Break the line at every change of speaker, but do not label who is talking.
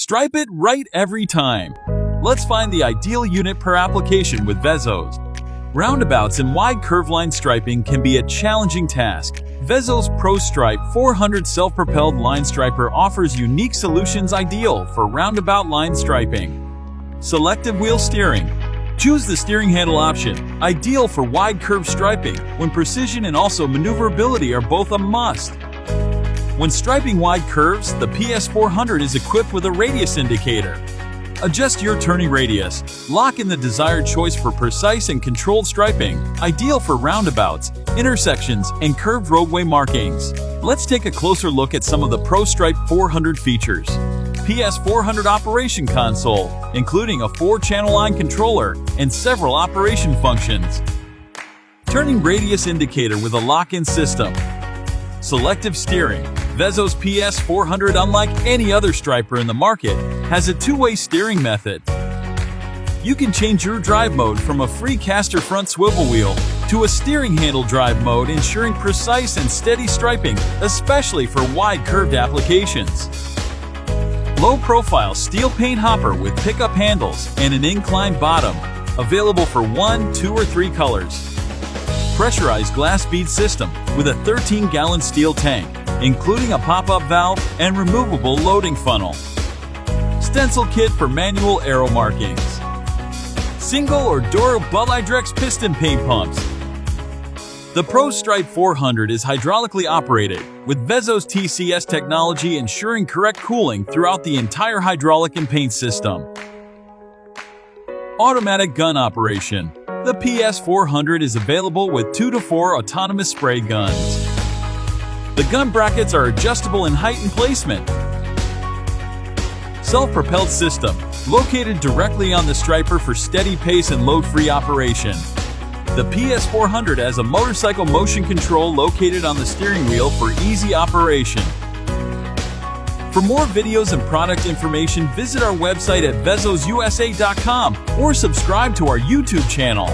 Stripe it right every time. Let's find the ideal unit per application with VEZOS. Roundabouts and wide curve line striping can be a challenging task. VEZOS PROSTRIPE 400 self-propelled line striper offers unique solutions ideal for roundabout line striping. Selective wheel steering. Choose the steering handle option, ideal for wide curve striping, when precision and also maneuverability are both a must. When striping wide curves, the PS400 is equipped with a radius indicator. Adjust your turning radius. Lock in the desired choice for precise and controlled striping, ideal for roundabouts, intersections, and curved roadway markings. Let's take a closer look at some of the PROSTRIPE 400 features. PS400 operation console, including a 4-channel line controller and several operation functions. Turning radius indicator with a lock-in system. Selective steering. VEZOS PS400, unlike any other striper in the market, has a two-way steering method. You can change your drive mode from a free caster front swivel wheel to a steering handle drive mode, ensuring precise and steady striping, especially for wide curved applications. Low-profile steel paint hopper with pickup handles and an inclined bottom, available for 1, 2, or 3 colors. Pressurized glass bead system with a 13-gallon steel tank, including a pop-up valve and removable loading funnel. Stencil kit for manual arrow markings. Single or durable HYDREX piston paint pumps. The PROSTRIPE 400 is hydraulically operated, with VEZOS TCS technology ensuring correct cooling throughout the entire hydraulic and paint system. Automatic gun operation. The PS400 is available with 2 to 4 autonomous spray guns. The gun brackets are adjustable in height and placement. Self-propelled system, located directly on the striper for steady pace and load-free operation. The PS400 has a motorcycle motion control located on the steering wheel for easy operation. For more videos and product information, visit our website at VEZOSUSA.com or subscribe to our YouTube channel.